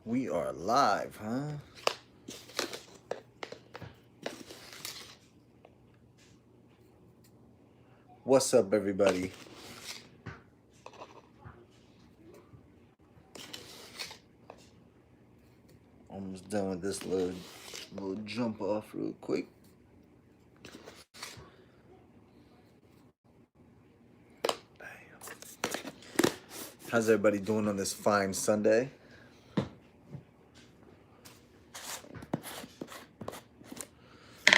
We are live, huh? What's up, everybody? Almost done with this little jump off real quick. How's everybody doing on this fine Sunday?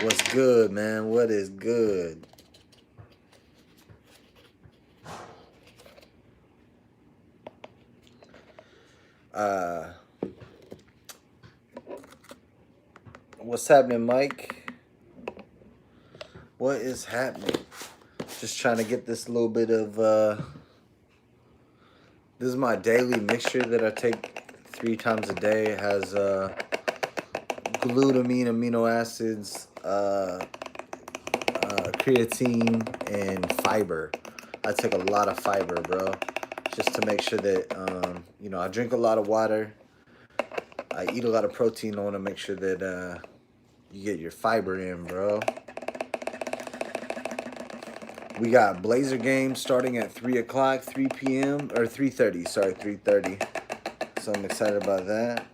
What's good, man? What is good? What's happening, Mike? What is happening? Just trying to get this little bit of this is my daily mixture that I take 3 times a day. It has glutamine, amino acids, creatine, and fiber. I take a lot of fiber, bro, just to make sure that I drink a lot of water. I eat a lot of protein. I want to make sure that you get your fiber in, bro. We got Blazer games starting at 3 o'clock, 3 p.m. or 3:30. Sorry, 3:30. So I'm excited about that.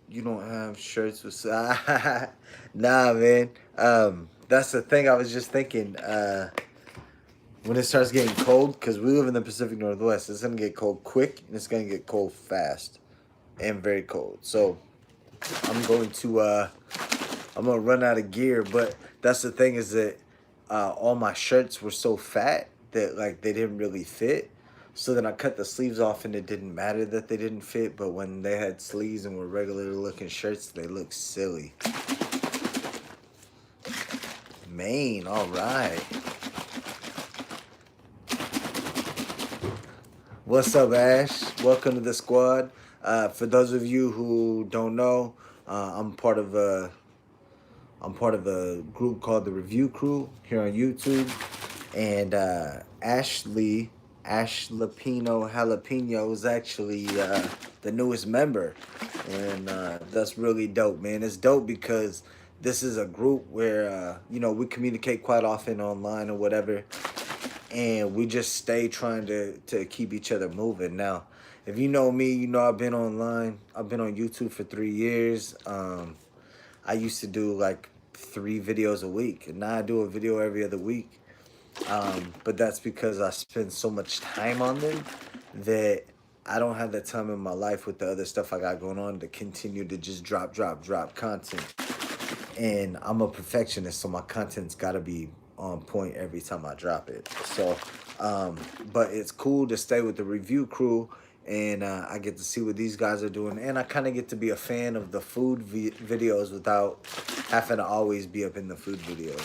You don't have shirts with nah, man. That's the thing. I was just thinking. When it starts getting cold, because we live in the Pacific Northwest, it's gonna get cold quick and it's gonna get cold fast, and very cold. So I'm gonna run out of gear. But that's the thing, is that all my shirts were so fat that like they didn't really fit. So then I cut the sleeves off, and it didn't matter that they didn't fit. But when they had sleeves and were regular looking shirts, they looked silly. Maine, all right. What's up, Ash? Welcome to the squad. For those of you who don't know, I'm part of a group called the Review Crew here on YouTube, and Ash Lapino Jalapeno is actually the newest member, and that's really dope, man. It's dope because this is a group where we communicate quite often online or whatever, and we just stay trying to keep each other moving. Now, if you know me, you know I've been online. I've been on YouTube for 3 years. I used to do like 3 videos a week, and now I do a video every other week. But that's because I spend so much time on them that I don't have the time in my life with the other stuff I got going on to continue to just drop content. And I'm a perfectionist, so my content's got to be on point every time I drop it. So, but it's cool to stay with the Review Crew, and I get to see what these guys are doing, and I kind of get to be a fan of the food videos without having to always be up in the food videos.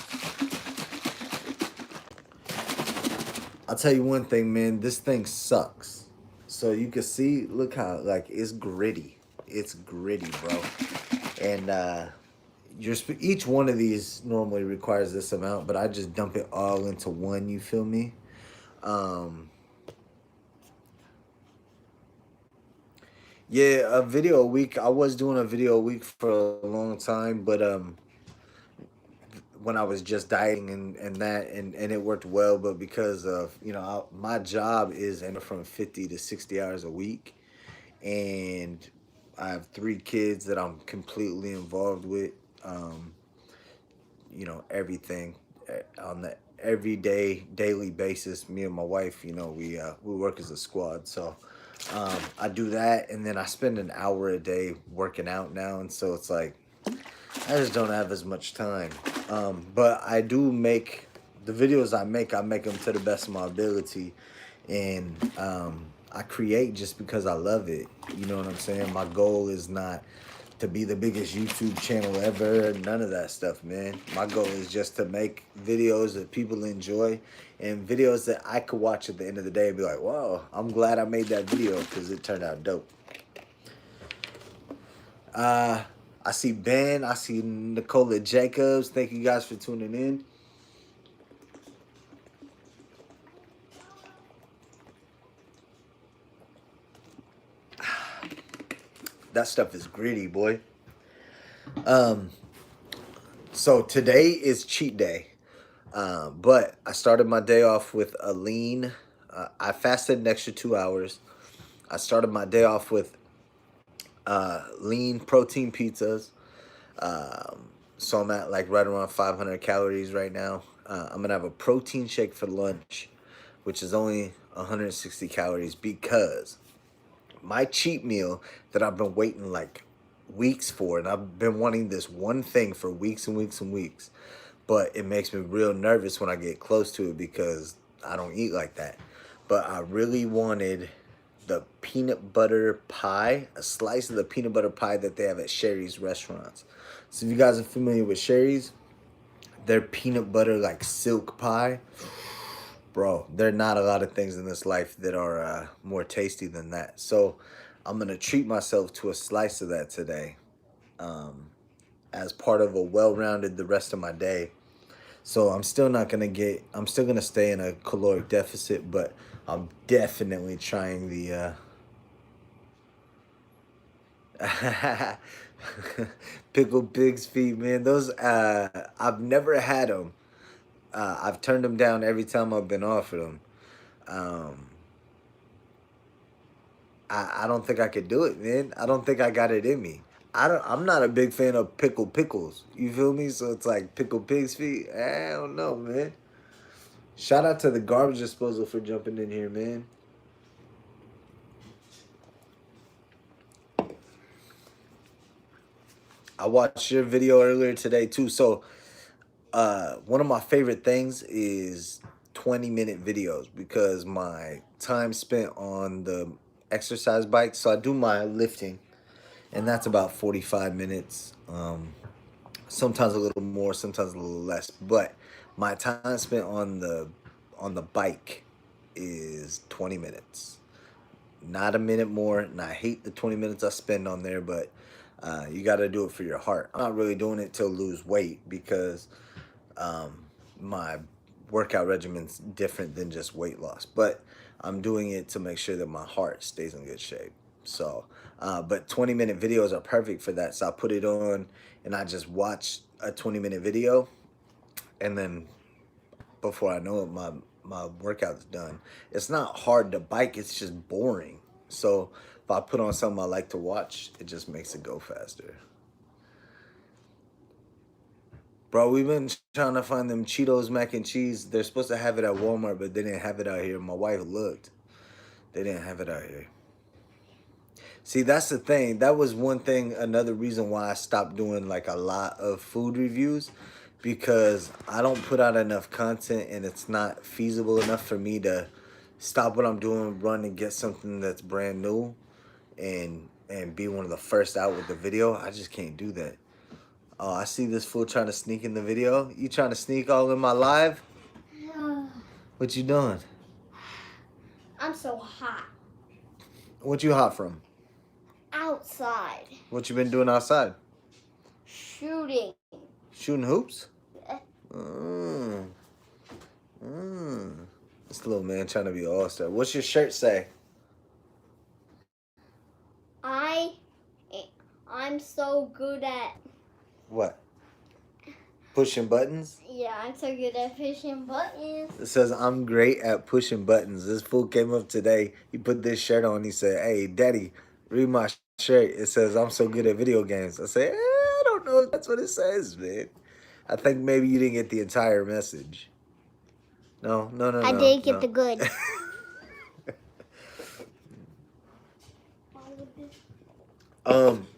I'll tell you one thing, man. This thing sucks. So you can see, look how like it's gritty. It's gritty, bro. And each one of these normally requires this amount, but I just dump it all into one. You feel me? Yeah, a video a week. I was doing a video a week for a long time, but when I was just dieting and it worked well, but because of my job is anywhere from 50 to 60 hours a week, and I have 3 kids that I'm completely involved with. Everything on the everyday daily basis. Me and my wife, we work as a squad. So I do that, and then I spend an hour a day working out now, and so it's like I just don't have as much time. But I do make the videos I make them to the best of my ability, and I create just because I love it. You know what I'm saying? My goal is not to be the biggest YouTube channel ever, none of that stuff, man. My goal is just to make videos that people enjoy, and videos that I could watch at the end of the day and be like, wow, I'm glad I made that video because it turned out dope. I see Ben, I see Nicola Jacobs. Thank you guys for tuning in. That stuff is gritty, boy. Um, so today is cheat day. But I started my day off with a lean. I fasted an extra 2 hours. I started my day off with lean protein pizzas. So I'm at like right around 500 calories right now. I'm gonna have a protein shake for lunch, which is only 160 calories because my cheat meal that I've been waiting like weeks for, and I've been wanting this one thing for weeks and weeks and weeks, but it makes me real nervous when I get close to it because I don't eat like that. But I really wanted the peanut butter pie, a slice of the peanut butter pie that they have at Sherry's restaurants. So if you guys are familiar with Sherry's, their peanut butter like silk pie, bro, there are not a lot of things in this life that are more tasty than that. So I'm gonna treat myself to a slice of that today, as part of a well-rounded the rest of my day. So I'm still not gonna get. I'm still gonna stay in a caloric deficit, but I'm definitely trying the. Pickled pig's feet, man. Those I've never had them. I've turned them down every time I've been offered them. Um, I don't think I could do it, man. I don't think I got it in me. I'm not a big fan of pickled pickles. You feel me? So it's like pickled pig's feet. I don't know, man. Shout out to the garbage disposal for jumping in here, man. I watched your video earlier today too. So one of my favorite things is 20-minute videos because my time spent on the exercise bike. So I do my lifting, and that's about 45 minutes. Sometimes a little more, sometimes a little less. But my time spent on the bike is 20 minutes, not a minute more. And I hate the 20 minutes I spend on there, but you got to do it for your heart. I'm not really doing it to lose weight because my workout regimen's different than just weight loss, but I'm doing it to make sure that my heart stays in good shape. So, but 20-minute videos are perfect for that. So I put it on and I just watch a 20-minute video, and then before I know it, my workout's done. It's not hard to bike, it's just boring. So if I put on something I like to watch, it just makes it go faster. Bro, we've been trying to find them Cheetos mac and cheese. They're supposed to have it at Walmart, but they didn't have it out here. My wife looked. They didn't have it out here. See, that's the thing. That was one thing, another reason why I stopped doing like a lot of food reviews, because I don't put out enough content and it's not feasible enough for me to stop what I'm doing, run and get something that's brand new and be one of the first out with the video. I just can't do that. Oh, I see this fool trying to sneak in the video. You trying to sneak all in my live? What you doing? I'm so hot. What you hot from? Outside. What you been doing outside? Shooting. Shooting hoops? Yeah. This little man trying to be all-star. What's your shirt say? I'm so good at... What? Pushing buttons? Yeah, I'm so good at pushing buttons. It says, I'm great at pushing buttons. This fool came up today. He put this shirt on. He said, hey, daddy, read my shirt. It says, I'm so good at video games. I said, I don't know if that's what it says, man. I think maybe you didn't get the entire message. No. I did get the good.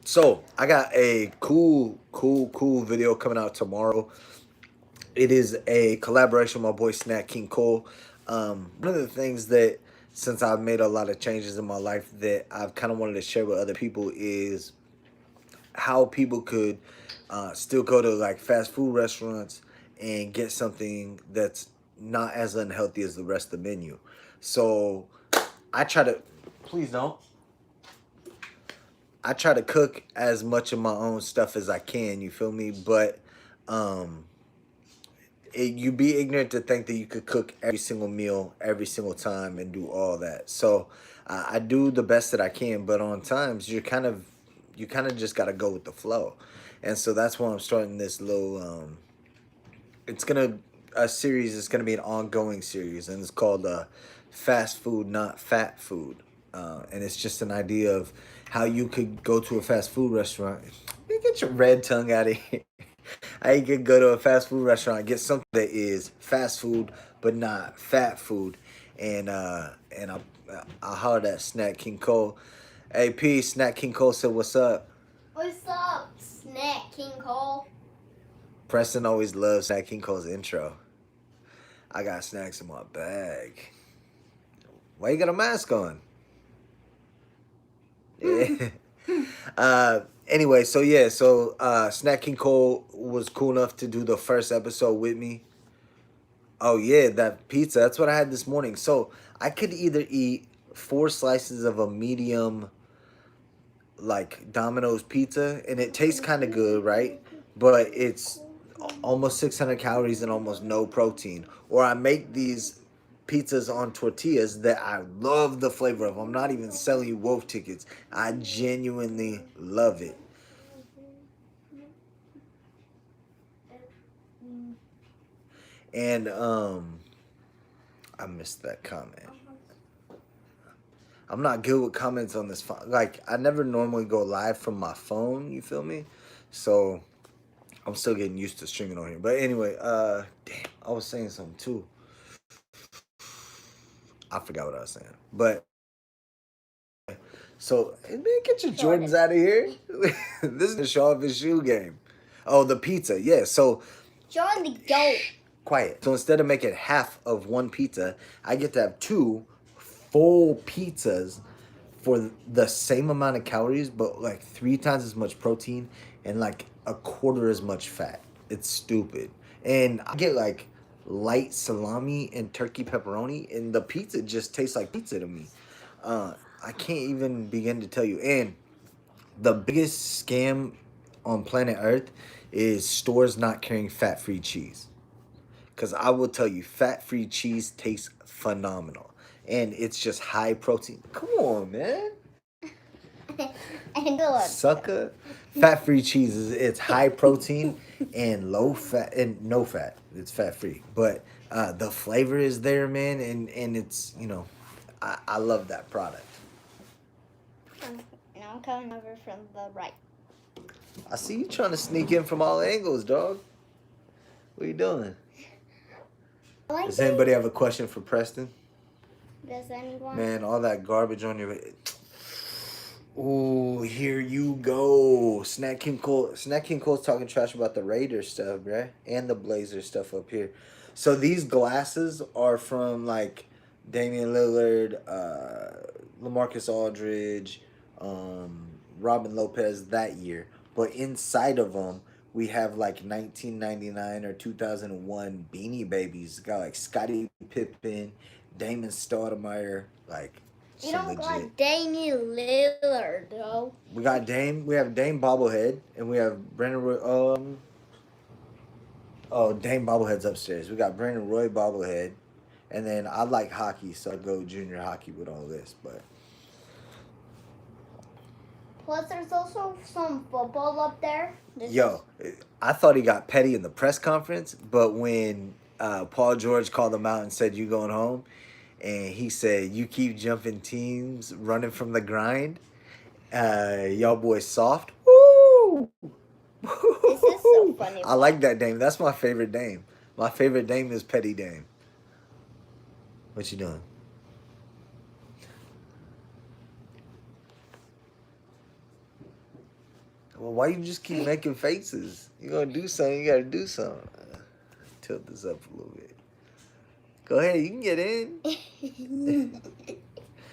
So I got a cool video coming out tomorrow. It is a collaboration with my boy Snack King Cole. One of the things that, since I've made a lot of changes in my life, that I've kind of wanted to share with other people is how people could still go to like fast food restaurants and get something that's not as unhealthy as the rest of the menu. So I try to, please don't. I try to cook as much of my own stuff as I can, you feel me? But you'd be ignorant to think that you could cook every single meal, every single time and do all that. So I do the best that I can, but on times you're you kind of just got to go with the flow. And so that's why I'm starting this little it's gonna a series. It's gonna be an ongoing series, and it's called "Fast Food, Not Fat Food." And it's just an idea of how you could go to a fast food restaurant. You get your red tongue out of here. How you could go to a fast food restaurant, get something that is fast food but not fat food, and I hollered at Snack King Cole. Hey P, Snack King Cole said, "What's up?" What's up, Snack King Cole? Preston always loves Snack King Cole's intro. I got snacks in my bag. Why you got a mask on? Yeah. Anyway, so Snack King Cole was cool enough to do the first episode with me. Oh yeah, that pizza. That's what I had this morning. So I could either eat 4 slices of a medium like Domino's pizza, and it tastes kind of good, right? But it's almost 600 calories and almost no protein. Or I make these pizzas on tortillas that I love the flavor of. I'm not even selling you wolf tickets. I genuinely love it. And I missed that comment. I'm not good with comments on this phone. Like, I never normally go live from my phone, you feel me? So I'm still getting used to streaming on here. But anyway, damn, I was saying something too. I forgot what I was saying. But so, man, get your Jordans out of here. This is the show off his shoe game. Oh, the pizza. Yeah, so John the goat. quiet. So instead of making half of one pizza, I get to have 2 full pizzas for the same amount of calories, but like 3 times as much protein and like a quarter as much fat. It's stupid. And I get like light salami and turkey pepperoni, and the pizza just tastes like pizza to me. I can't even begin to tell you. And the biggest scam on planet Earth is stores not carrying fat-free cheese. Because I will tell you, fat-free cheese tastes phenomenal. And it's just high protein. Come on, man. Sucker. Fat-free cheese it's high protein and low fat and no fat. It's fat-free. But the flavor is there, man, and it's, I love that product. And I'm coming over from the right. I see you trying to sneak in from all angles, dog. What are you doing? Does anybody have a question for Preston? Does anyone? Man, all that garbage on your... Ooh, here you go. Snack King Cole's talking trash about the Raiders stuff, bruh. And the Blazers stuff up here. So these glasses are from, like, Damian Lillard, LaMarcus Aldridge, Robin Lopez that year. But inside of them, we have, like, 1999 or 2001 Beanie Babies. Got, like, Scottie Pippen, Damon Stoudemire, like... You don't got Damian Lillard, though. We got Dame. We have Dame bobblehead, and we have Brandon Roy. Dame bobblehead's upstairs. We got Brandon Roy bobblehead, and then I like hockey, so I go junior hockey with all this. But plus, there's also some football up there. I thought he got petty in the press conference, but when Paul George called him out and said, "You going home?" and he said, "You keep jumping teams, running from the grind. Y'all boys soft." Woo! This is so funny. I like that Dame. That's my favorite Dame. My favorite Dame is Petty Dame. What you doing? Well, why you just keep making faces? You gonna do something, you gotta do something. Tilt this up a little bit. Go ahead, you can get in.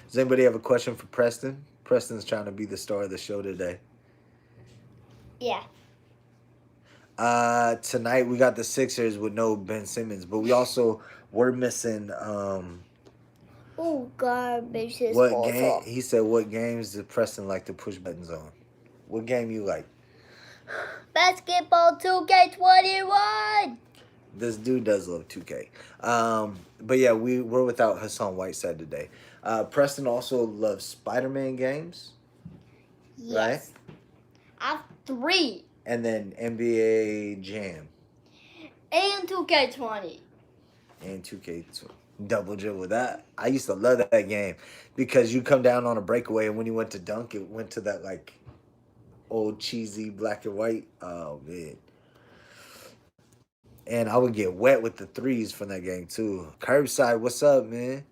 Does anybody have a question for Preston? Preston's trying to be the star of the show today. Yeah. Tonight we got the Sixers with no Ben Simmons, but we're missing garbage is what game? He said, "What games does Preston like to push buttons on? What game you like?" Basketball 2K21. This dude does love 2K. But yeah, we're without Hassan Whiteside today. Preston also loves Spider-Man games. Yes. I have 3. And then NBA Jam And 2K20. and 2K Double Dribble. That I used to love that game because you come down on a breakaway and when you went to dunk, it went to that like old cheesy black and white. Oh man. And I would get wet with the threes from that game too. Curbside, what's up, man?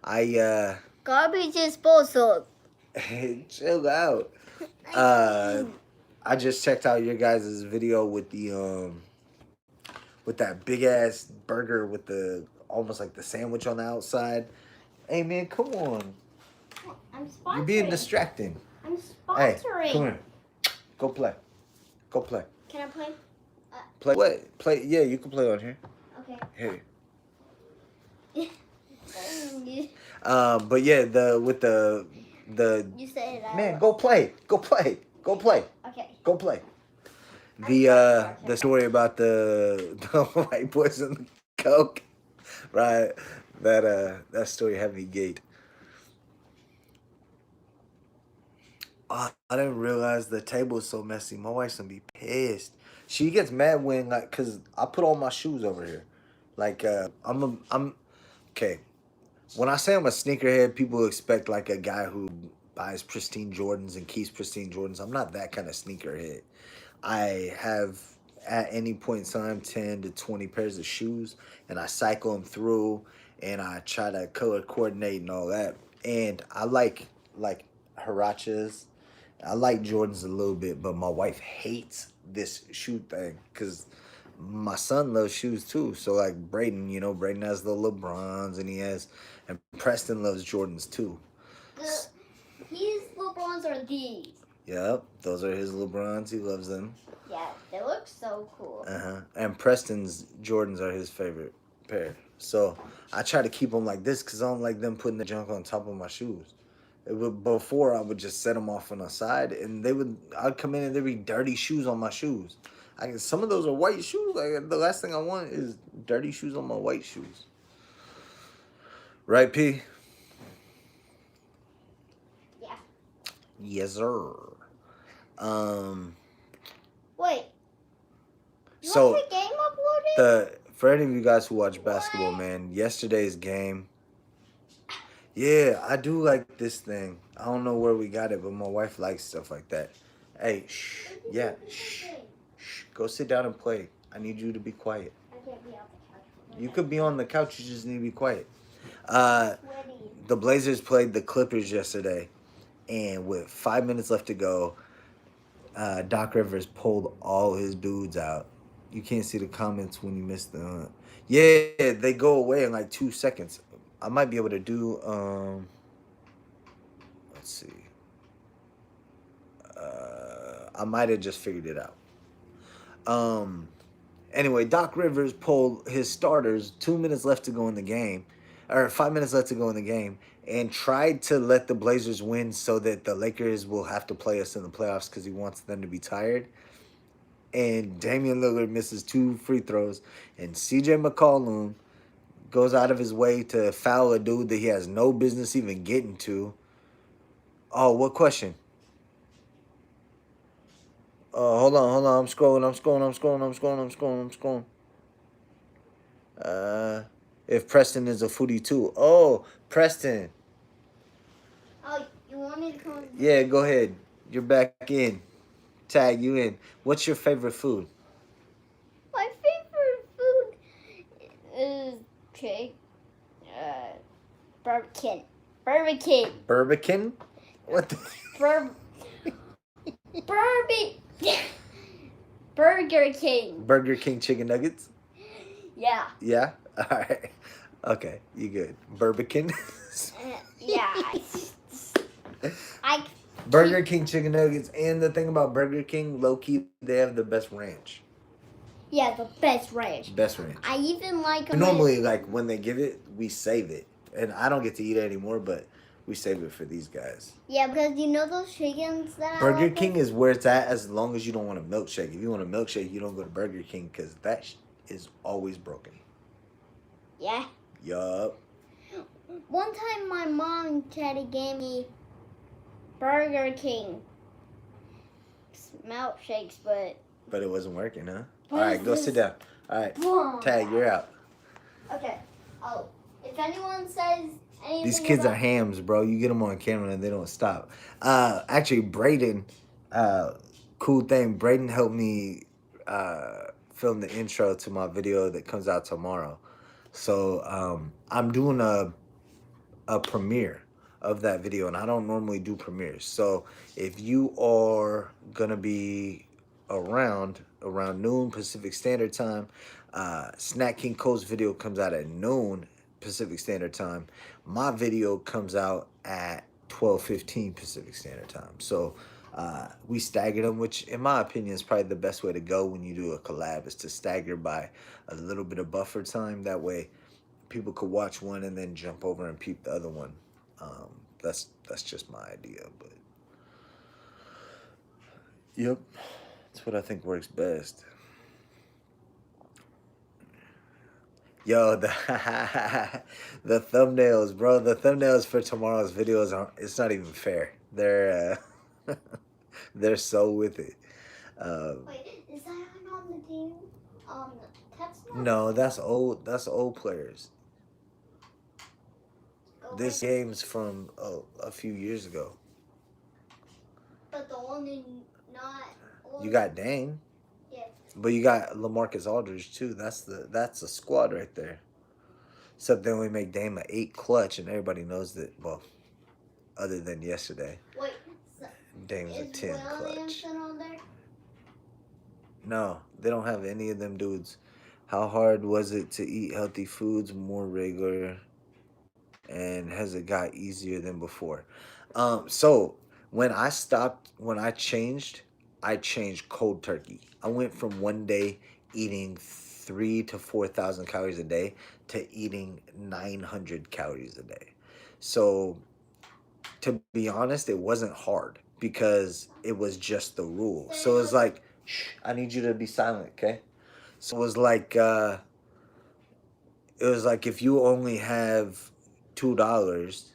I Garbage disposal. chill out. I just checked out your guys' video with the with that big ass burger with the almost like the sandwich on the outside. Hey man, come on. I'm sponsoring. You're being distracting. I'm Hey, sponsoring. come here. Go play. Go play. Can I play? Play what? Play yeah, you can play on here. Okay. Here. But yeah, the You said it. man, go play. Go play. Go play. Okay. Go play. The story about the white boys and the coke, right? That story had me gate. I didn't realize the table was so messy. My wife's gonna be pissed. She gets mad when like, cause I put all my shoes over here. Like I'm okay. When I say I'm a sneakerhead, people expect like a guy who buys pristine Jordans and keeps pristine Jordans. I'm not that kind of sneakerhead. I have at any point in time 10 to 20 pairs of shoes and I cycle them through and I try to color coordinate and all that. And I like Harachas. I like Jordans a little bit, but my wife hates this shoe thing because my son loves shoes too. So like Braden, you know, Braden has the LeBrons and Preston loves Jordans too. His LeBrons are these. Yep, those are his LeBrons. He loves them. Yeah, they look so cool. And Preston's Jordans are his favorite pair. So I try to keep them like this because I don't like them putting the junk on top of my shoes. Before I would just set them off on the side, and I'd come in and there'd be dirty shoes on my shoes. Some of those are white shoes. Like the last thing I want is dirty shoes on my white shoes. Right, P? Yeah. Yes, sir. Wait. So want the game uploaded? For any of you guys who watch basketball, man, yesterday's game. Yeah, I do like this thing. I don't know where we got it, but my wife likes stuff like that. Hey, shh. Yeah, shh. Shh. Go sit down and play. I need you to be quiet. I can't be on the couch. You could be on the couch. You just need to be quiet. The Blazers played the Clippers yesterday, and with 5 minutes left to go, Doc Rivers pulled all his dudes out. You can't see the comments when you miss the. Yeah, they go away in like 2 seconds. I might be able to do. Let's see. I might have just figured it out. Anyway, Doc Rivers pulled his starters 2 minutes left to go in the game, or 5 minutes left to go in the game, and tried to let the Blazers win so that the Lakers will have to play us in the playoffs because he wants them to be tired. And Damian Lillard misses 2 free throws, and CJ McCollum goes out of his way to foul a dude that he has no business even getting to. Oh, what question? Hold on. I'm scrolling. If Preston is a foodie too. Oh, Preston. Oh, you want me to come? Yeah, go ahead. You're back in. Tag you in. What's your favorite food? My favorite food is cake. Burger King. Burbican? What the? Burger King. Burger King chicken nuggets? Yeah. Yeah? All right. Okay, you good. Burbican? Yeah. Burger King chicken nuggets, and the thing about Burger King, low-key, they have the best ranch. Yeah, the best ranch. Best ranch. I even like. Normally, like when they give it, we save it, and I don't get to eat it anymore, but we save it for these guys. Yeah, because you know those chickens that. Burger King is where it's at, as long as you don't want a milkshake. If you want a milkshake, you don't go to Burger King because that is always broken. Yeah. Yup. One time, my mom and Teddy gave me Burger King milkshakes, but But it wasn't working, huh? What All right, is go this? sit down. All right, Boom. Tag, you're out. Okay. Oh, if anyone says anything These kids are about hams, bro. You get them on camera and they don't stop. Actually, Braden, cool thing. Braden helped me film the intro to my video that comes out tomorrow. So I'm doing a premiere of that video, and I don't normally do premieres. So if you are gonna be around noon Pacific Standard Time, Snack King Cole's video comes out at noon Pacific Standard Time. My video comes out at 12:15 Pacific Standard Time. So we staggered them, which in my opinion is probably the best way to go when you do a collab, is to stagger by a little bit of buffer time. That way people could watch one and then jump over and peep the other one. That's just my idea, but yep, that's what I think works best. Yo, the the thumbnails, bro. The thumbnails for tomorrow's videos it's not even fair. They're so with it. Wait, is that on the team? Text No, that's old. That's old players. This game's from a few years ago. But the only not. You got Dame. Yeah. But you got LaMarcus Aldridge too. That's a squad right there. Except then we make Dame an 8 clutch, and everybody knows that. Well, other than yesterday. Wait, so Dame's a 10 clutch. On there? No, they don't have any of them dudes. How hard was it to eat healthy foods more regular? And has it got easier than before? So when I changed cold turkey. I went from one day eating 3,000 to 4,000 calories a day to eating 900 calories a day. So to be honest, it wasn't hard because it was just the rule. So it was like, shh, I need you to be silent, okay? So it was like if you only have $2,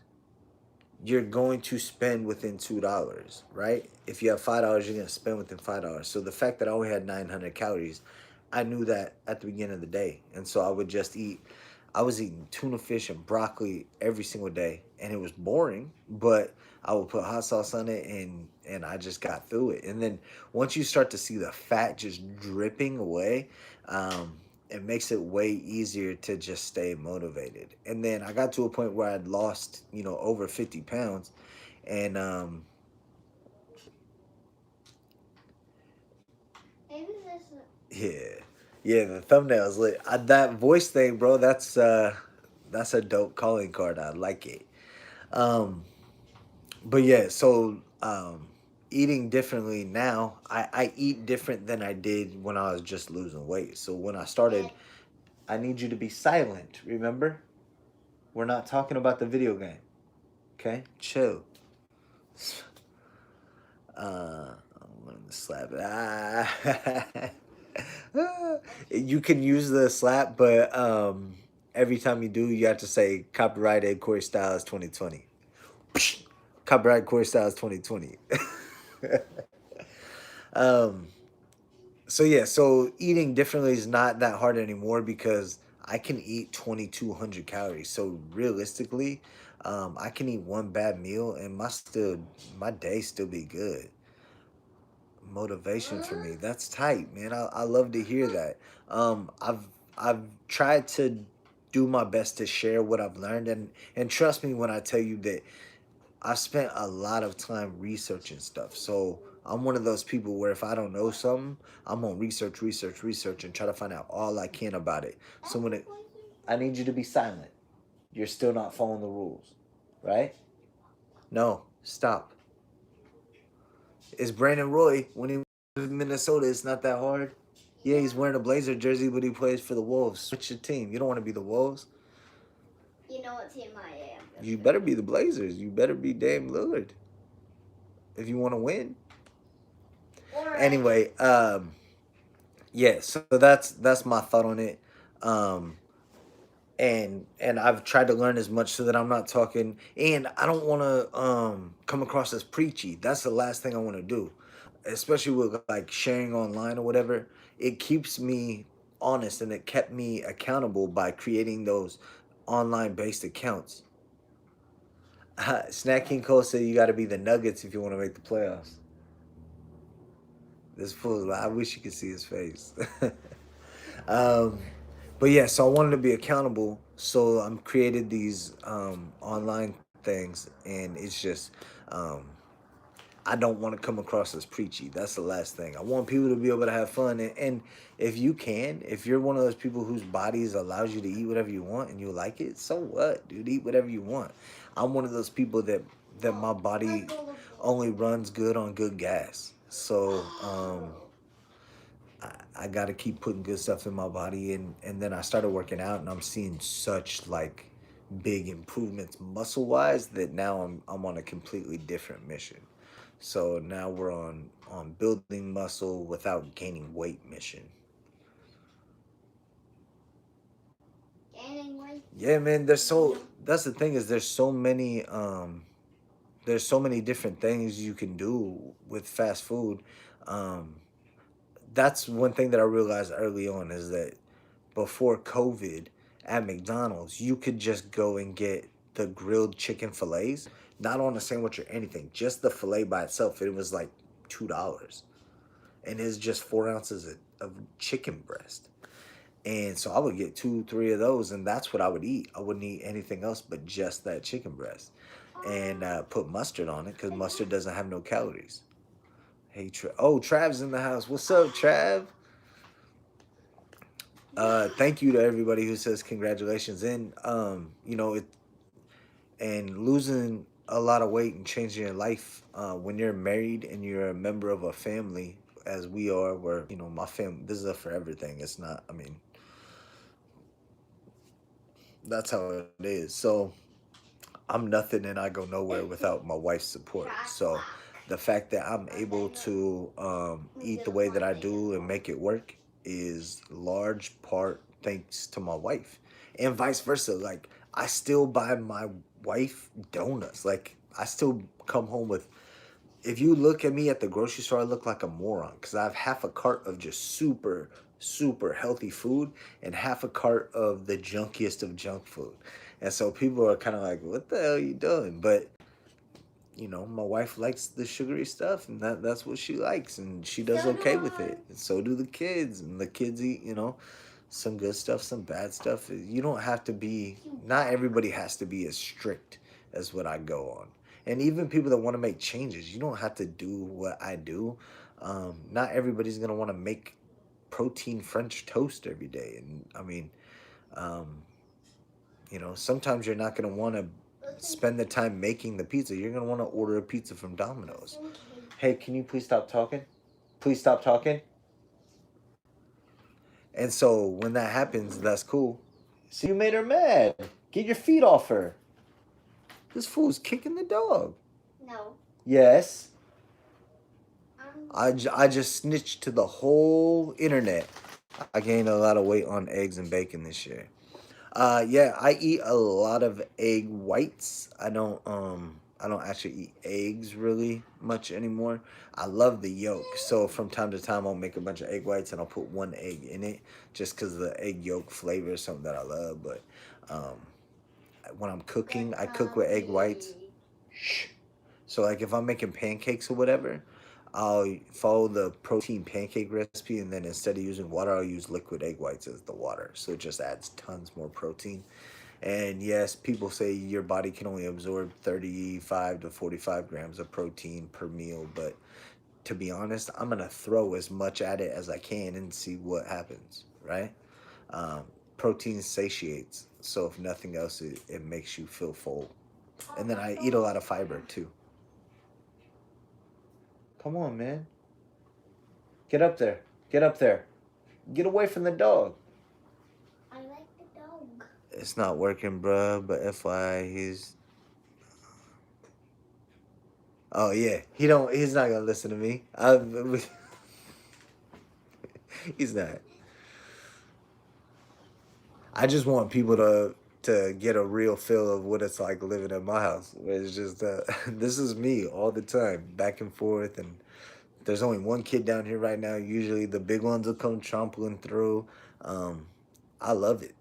you're going to spend within $2, right? If you have $5, you're gonna spend within $5. So the fact that I only had 900 calories, I knew that at the beginning of the day, and so I would just eat. I was eating tuna fish and broccoli every single day, and it was boring, but I would put hot sauce on it, and I just got through it. And then once you start to see the fat just dripping away, it makes it way easier to just stay motivated. And then I got to a point where I'd lost, over 50 pounds. And yeah, the thumbnail's lit. That voice thing, bro, that's a dope calling card. I like it. But yeah, so eating differently now, I eat different than I did when I was just losing weight. So when I started, I need you to be silent, remember? We're not talking about the video game. Okay? Chill. I'm gonna slap it. You can use the slap, but every time you do, you have to say copyrighted Corey Styles 2020. Copyright Corey Styles 2020. So yeah, so eating differently is not that hard anymore because I can eat 2,200 calories. So realistically, I can eat one bad meal and my day still be good. Motivation for me, that's tight, man. I love to hear that. I've tried to do my best to share what I've learned, and trust me when I tell you that I spent a lot of time researching stuff. So I'm one of those people where if I don't know something, I'm gonna research, and try to find out all I can about it. So I need you to be silent. You're still not following the rules, right? No, stop. It's Brandon Roy. When he was in Minnesota, it's not that hard. Yeah, he's wearing a Blazer jersey, but he plays for the Wolves. Switch your team. You don't want to be the Wolves. You know what team I am. You better be the Blazers. You better be Dame Lillard if you want to win. Right. Anyway, yeah. So that's my thought on it. And I've tried to learn as much so that I'm not talking. And I don't want to come across as preachy. That's the last thing I want to do. especially with like sharing online or whatever, it keeps me honest and it kept me accountable by creating those online based accounts. Snack King Cole said you got to be the Nuggets if you want to make the playoffs. This fool, I wish you could see his face. um, but yeah, so I wanted to be accountable. So I'm created these online things, and it's just um, I don't want to come across as preachy. That's the last thing. I want people to be able to have fun, and if you can, if you're one of those people whose bodies allows you to eat whatever you want and you like it, so what, dude? Eat whatever you want. I'm one of those people that my body only runs good on good gas. So I got to keep putting good stuff in my body, and then I started working out, and I'm seeing such like big improvements muscle wise that now I'm on a completely different mission. So now we're on building muscle without gaining weight mission. Gaining weight. Yeah, man. That's the thing, is there's so many different things you can do with fast food. Um, that's one thing that I realized early on, is that before COVID at McDonald's, you could just go and get the grilled chicken fillets, not on a sandwich or anything, just the fillet by itself. It was like $2, and it's just 4 ounces of chicken breast. And so I would get two, three of those, and that's what I would eat. I wouldn't eat anything else but just that chicken breast, and put mustard on it because mustard doesn't have no calories. Hey, Trav's in the house. What's up, Trav? Thank you to everybody who says congratulations. And and losing a lot of weight and changing your life when you're married and you're a member of a family, as we are, where my family, this is a forever thing. It's not, I mean, that's how it is. So I'm nothing and I go nowhere without my wife's support. So the fact that I'm able to eat the way that I do and make it work is large part thanks to my wife, and vice versa. Like, I still buy my wife donuts. Like, I still come home with, if you look at me at the grocery store, I look like a moron because I have half a cart of just super, super healthy food and half a cart of the junkiest of junk food. And so people are kind of like, what the hell are you doing? But, my wife likes the sugary stuff, and that's what she likes, and she does So do okay with I. it. And so do the kids, and the kids eat, some good stuff, some bad stuff. You don't have to be, not everybody has to be as strict as what I go on. And even people that want to make changes, you don't have to do what I do. Not everybody's going to want to make protein French toast every day. And I mean, um, sometimes you're not going to want to spend the time making the pizza. You're going to want to order a pizza from Domino's. Hey, can you please stop talking? Please stop talking. And so when that happens, that's cool. So you made her mad. Get your feet off her. This fool's kicking the dog. No. Yes. Um, I just snitched to the whole internet. I gained a lot of weight on eggs and bacon this year. Yeah, I eat a lot of egg whites. I don't actually eat eggs really much anymore. I love the yolk. So from time to time I'll make a bunch of egg whites and I'll put one egg in it just cuz the egg yolk flavor is something that I love, but um when I'm cooking, I cook with egg whites. Shh. So like if I'm making pancakes or whatever, I'll follow the protein pancake recipe, and then instead of using water, I'll use liquid egg whites as the water. So it just adds tons more protein. And yes, people say your body can only absorb 35 to 45 grams of protein per meal, but to be honest, I'm gonna throw as much at it as I can and see what happens, right? Um, Protein satiates, so if nothing else, it makes you feel full. And then I eat a lot of fiber too. Come on, man. Get up there. Get up there. Get away from the dog. I like the dog. It's not working, bruh, but FYI, he's. Oh, yeah. He's not gonna listen to me. He's not. I just want people to get a real feel of what it's like living in my house. Where it's just this is me all the time, back and forth, and there's only one kid down here right now. Usually the big ones will come trampling through. Um, I love it.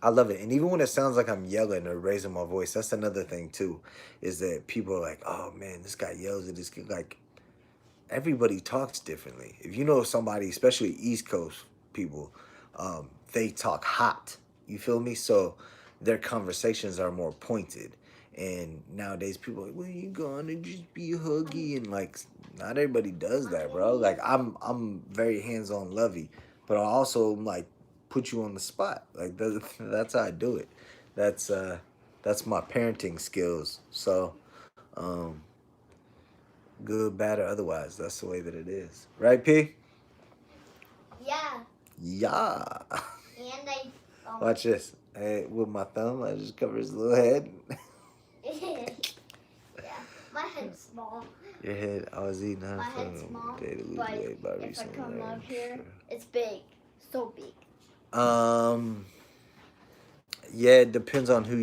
I love it. And even when it sounds like I'm yelling or raising my voice, that's another thing too, is that people are like, oh man, this guy yells at this kid. Like, everybody talks differently. If you know somebody, especially East Coast people, they talk hot. You feel me? So their conversations are more pointed. And nowadays people are like, well, you gonna just be huggy and like not everybody does that, bro. Like I'm very hands on lovey, but I also like put you on the spot. Like that's how I do it. That's uh that's my parenting skills. So um good, bad, or otherwise. That's the way that it is. Right, P? Yeah. Yeah. And I Watch this. Hey, with my thumb, I just cover his little head. yeah. My head's small. Your head, I was eating My head's small. But if I come up here, it's big. So big. Yeah, it depends on who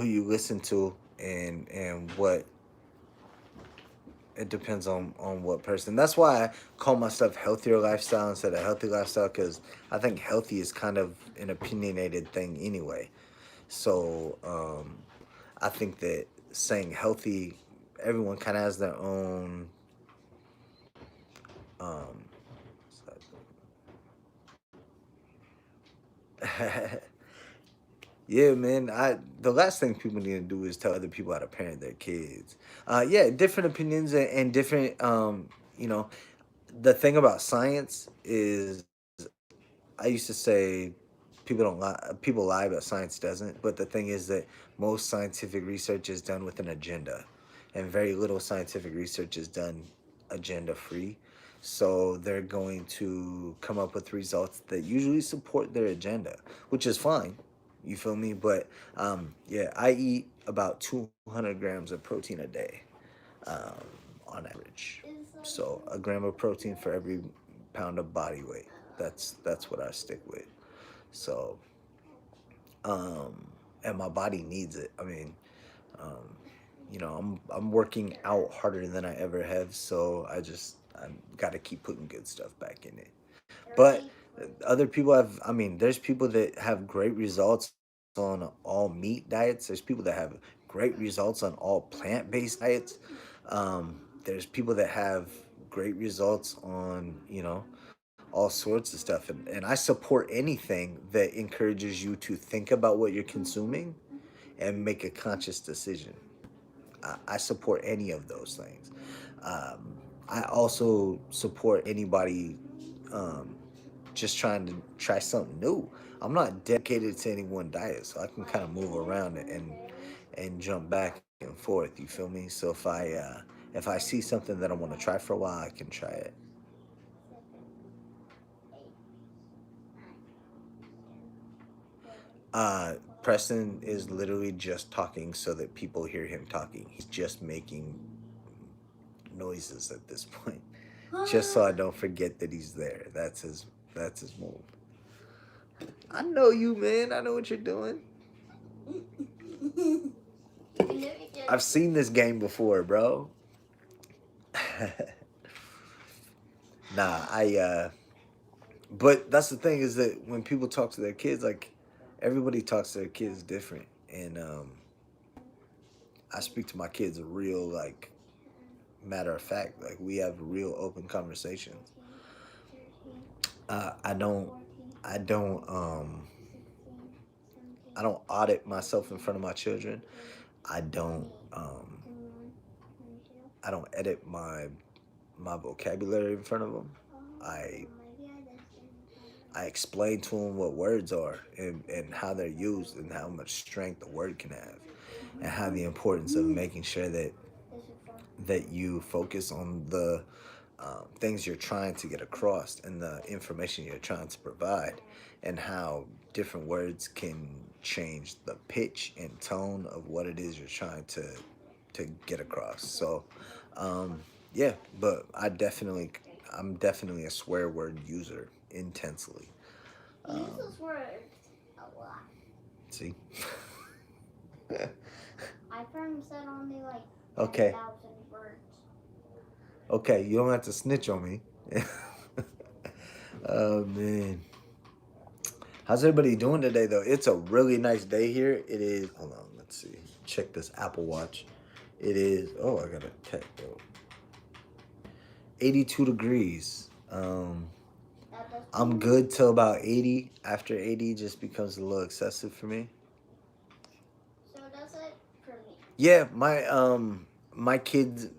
you listen to and what it depends on what person. That's why I call myself healthier lifestyle instead of healthy lifestyle, because I think healthy is kind of an opinionated thing anyway. So I think that saying healthy, everyone kind of has their own um yeah, man. The last thing people need to do is tell other people how to parent their kids. Yeah, different opinions and different you know, the thing about science is I used to say people lie but science doesn't. But the thing is that most scientific research is done with an agenda, and very little scientific research is done agenda free. So they're going to come up with results that usually support their agenda, which is fine. You feel me? But yeah, I eat about 200 grams of protein a day, um, on average. So a gram of protein for every pound of body weight. That's what I stick with. So and my body needs it. I mean, um, I'm working out harder than I ever have, so I got to keep putting good stuff back in it. But other people have. I mean, there's people that have great results on all meat diets. There's people that have great results on all plant-based diets. There's people that have great results on all sorts of stuff, and I support anything that encourages you to think about what you're consuming and make a conscious decision. I support any of those things. I also support anybody um, just trying to try something new. I'm not dedicated to any one diet, so I can kind of move around and jump back and forth. You feel me? So if I see something that I want to try for a while, I can try it. Preston is literally just talking so that people hear him talking. He's just making noises at this point, just so I don't forget that he's there. That's his move. I know you, man. I know what you're doing. I've seen this game before, bro. Nah, but that's the thing is that when people talk to their kids, like everybody talks to their kids different, and I speak to my kids real like matter of fact. Like we have real open conversations. I don't, I don't, I don't audit myself in front of my children. I don't, I don't edit my vocabulary in front of them. I I explain to them what words are and how they're used and how much strength a word can have, and how the importance of making sure that you focus on the things you're trying to get across and the information you're trying to provide, and how different words can change the pitch and tone of what it is you're trying to get across. So, yeah, but I'm definitely a swear word user intensely. He uses words a lot. See, iPhone said only like Okay. 10,000 words. Okay, you don't have to snitch on me. Oh man. How's everybody doing today though? It's a really nice day here. It is, hold on, let's see. Check this Apple Watch. It is, oh, I got a text though. 82 degrees. I'm good till about 80. After 80 just becomes a little excessive for me. So does it for me. Yeah, my kids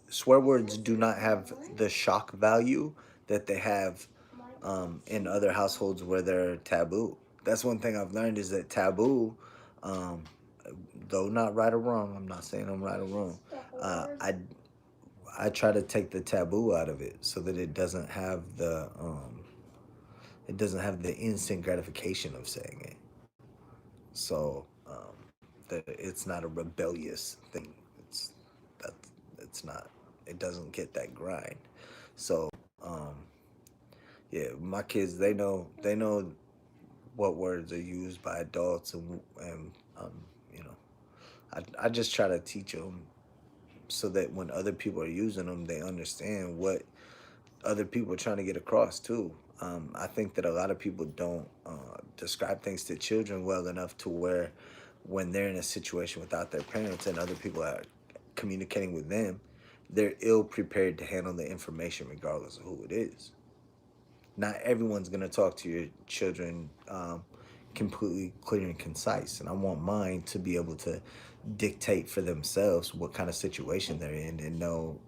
swear words do not have the shock value that they have in other households where they're taboo. That's one thing I've learned is that taboo, um, though not right or wrong, I'm not saying I'm right or wrong. I try to take the taboo out of it so that it doesn't have the instant gratification of saying it. So that it's not a rebellious thing. That it's not. It doesn't get that grind. So um, yeah, my kids they know what words are used by adults and you know I just try to teach them so that when other people are using them, they understand what other people are trying to get across too. I think that a lot of people don't describe things to children well enough to where when they're in a situation without their parents and other people are communicating with them, they're ill prepared to handle the information regardless of who it is. Not everyone's going to talk to your children completely clear and concise. And I want mine to be able to dictate for themselves what kind of situation they're in and know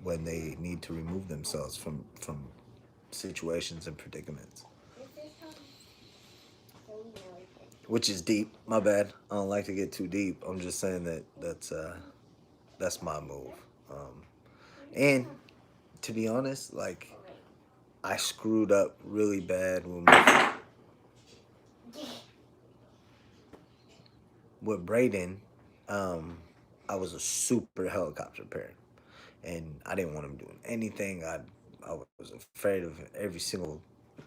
when they need to remove themselves from situations and predicaments. Which is deep. My bad. I don't like to get too deep. I'm just saying that that's my move. And to be honest, like I screwed up really bad with Braden. Um, I was a super helicopter parent, and I didn't want him doing anything. I was afraid of every single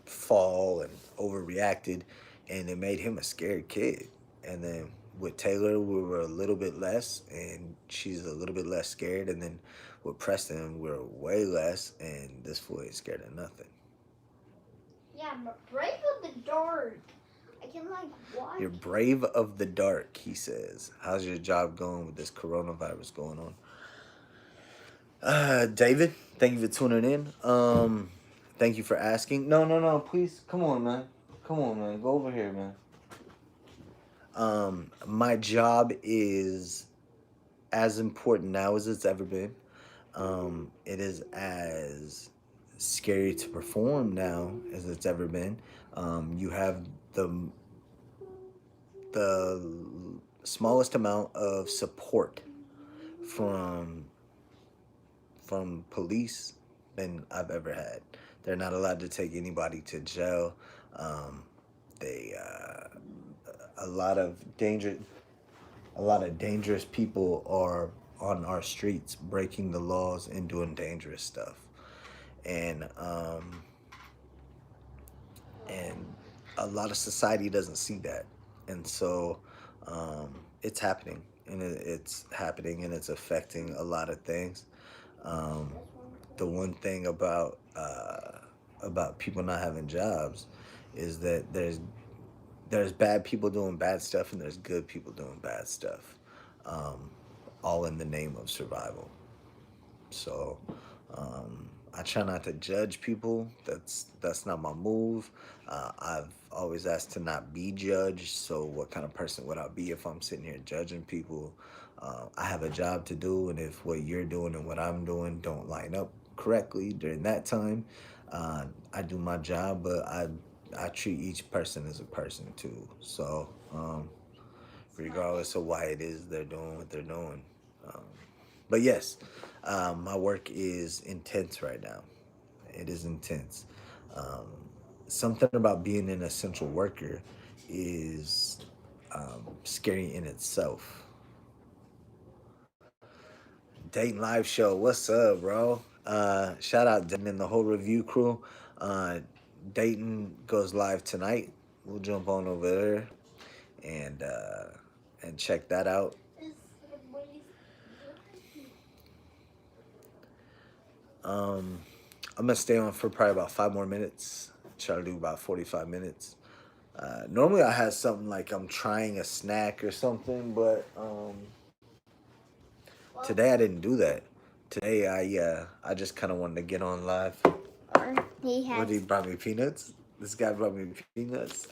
fall and overreacted, and it made him a scared kid. And then with Taylor, we were a little bit less, and she's a little bit less scared. And then with Preston, we're way less, and this fool ain't scared of nothing. Yeah, I'm brave of the dark. I can like watch. You're brave of the dark, he says. How's your job going with this coronavirus going on? David, thank you for tuning in. Thank you for asking. No, please, come on, man. Come on, man. Go over here, man. My job is as important now as it's ever been. It is as scary to perform now as it's ever been. You have the smallest amount of support from police than I've ever had. They're not allowed to take anybody to jail. Um, they a lot of danger a lot of dangerous people are on our streets breaking the laws and doing dangerous stuff. And and a lot of society doesn't see that. And so it's happening it's happening and it's affecting a lot of things. Um, the one thing about people not having jobs is that there's bad people doing bad stuff and there's good people doing bad stuff, um, all in the name of survival. So I try not to judge people. That's not my move. I've always asked to not be judged. So what kind of person would I be if I'm sitting here judging people? I have a job to do, and if what you're doing and what I'm doing don't line up correctly during that time, I do my job. But I treat each person as a person too. So regardless of why it is they're doing what they're doing. Um, but yes, my work is intense right now. It is intense. Um, Something about being an essential worker is scary in itself. Dayton Live Show, what's up, bro? Shout out Dayton and the whole review crew. Uh, Dayton goes live tonight. We'll jump on over there and and check that out. Um, I'm gonna stay on for probably about 5 more minutes. Try to do about 45 minutes. Normally I have something like I'm trying a snack or something, but today I didn't do that. Today I just kind of wanted to get on live. Or he What has, he brought me peanuts? This guy brought me peanuts.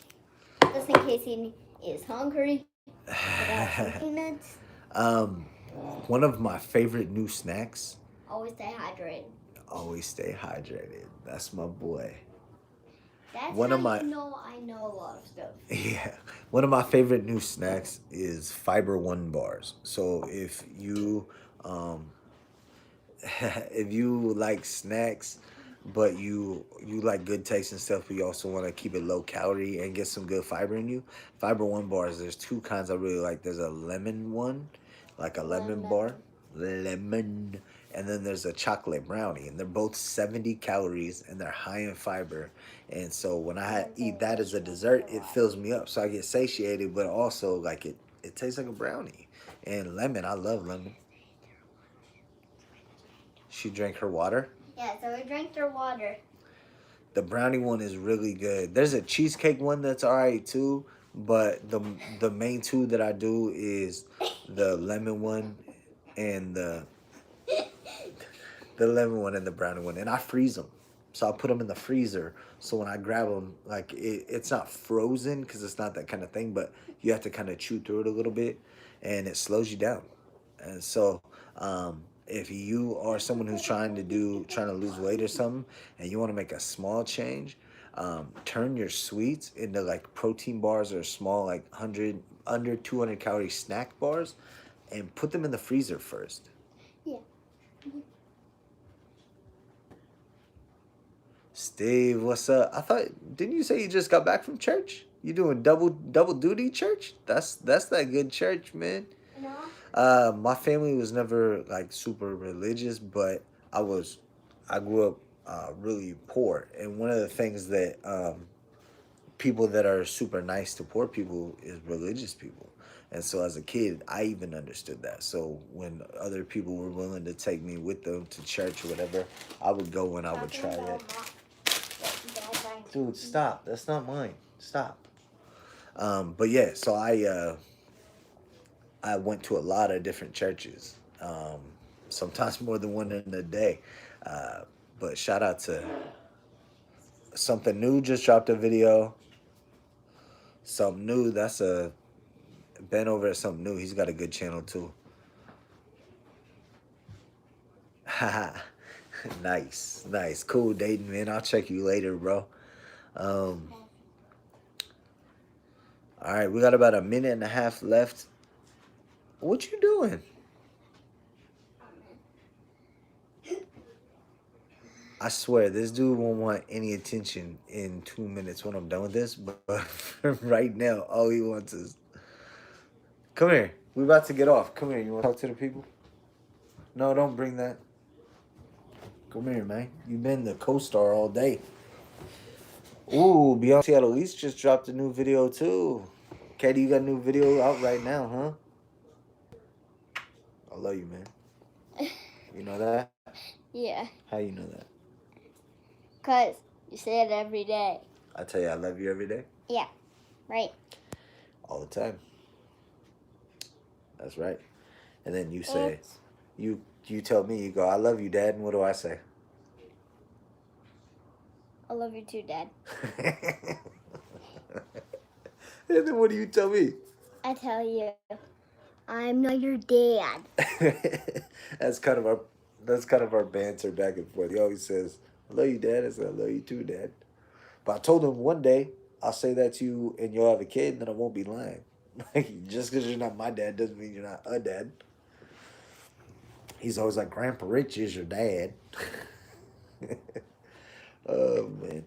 just in case he is hungry, got some peanuts. um, one of my favorite new snacks. Always stay hydrated. Always stay hydrated. That's my boy. That's One how of my you know I know a lot of stuff. yeah, one of my favorite new snacks is Fiber One bars. So if you if you like snacks, but you like good taste and stuff, but you also want to keep it low calorie and get some good fiber in you. Fiber One bars. There's two kinds I really like. There's a lemon one, like a lemon bar, lemon, and then there's a chocolate brownie, and they're both 70 calories and they're high in fiber. And so when I eat that as a dessert, it fills me up. So I get satiated, but also like it tastes like a brownie. And lemon, I love lemon. She drank her water. Yeah, so we drank their water. The brownie one is really good. There's a cheesecake one that's alright too, but the main two that I do is the lemon one and the lemon one and the brownie one, and I freeze them. So I put them in the freezer. So when I grab them, like it's not frozen because it's not that kind of thing, but you have to kind of chew through it a little bit, and it slows you down. And so, if you are someone who's trying to lose weight or something, and you want to make a small change, turn your sweets into like protein bars or small like 200 calorie snack bars, and put them in the freezer first. Yeah. Steve, what's up? I thought didn't you say you just got back from church? You doing double duty church? That's that good church, man. No. My family was never like super religious, but I grew up really poor, and one of the things that people that are super nice to poor people is religious people. And so as a kid, I even understood that. So when other people were willing to take me with them to church or whatever, I would go and I would try it. Dude, stop. That's not mine. Stop. But yeah, so I went to a lot of different churches. Sometimes more than one in a day. Uh, but shout out to Something New just dropped a video. Something New, that's a Ben over at Something New. He's got a good channel too. Haha. Nice. Nice. Cool, Dayton, man. I'll check you later, bro. Um, all right, we got about a minute and a half left. What you doing? I swear, this dude won't want any attention in 2 minutes when I'm done with this. But right now, all he wants is, come here. We about to get off. Come here. You want to talk to the people? No, don't bring that. Come here, man. You've been the co-star all day. Ooh, Beyonce Seattle East just dropped a new video too. Katie, you got a new video out right now, huh? I love you, man. You know that? Yeah. How you know that? Because you say it every day. I tell you, I love you every day. Yeah. Right. All the time. That's right. And then you say, you tell me, you go, I love you, Dad. And what do I say? I love you too, Dad. And then what do you tell me? I tell you, I'm not your dad. That's kind of our banter back and forth. He always says, I love you, Dad. I said, I love you too, Dad. But I told him one day I'll say that to you and you'll have a kid, and then I won't be lying. Like, just because you're not my dad doesn't mean you're not a dad. He's always like, Grandpa Rich is your dad. Oh, man.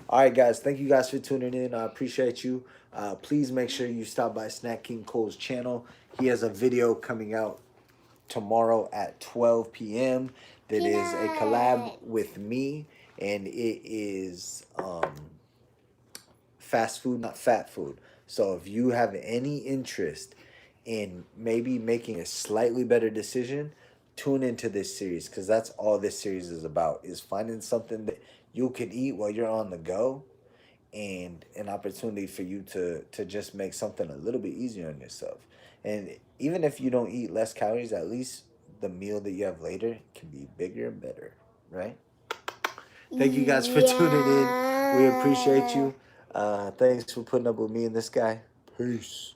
All right, guys. Thank you guys for tuning in. I appreciate you. Please make sure you stop by Snack King Cole's channel. He has a video coming out tomorrow at 12 p.m. that is a collab with me, and it is fast food, not fat food. So if you have any interest in maybe making a slightly better decision, tune into this series because that's all this series is about, is finding something that you can eat while you're on the go, and an opportunity for you to just make something a little bit easier on yourself. And even if you don't eat less calories, at least the meal that you have later can be bigger and better, right? Thank you guys for tuning in. We appreciate you. Thanks for putting up with me and this guy. Peace.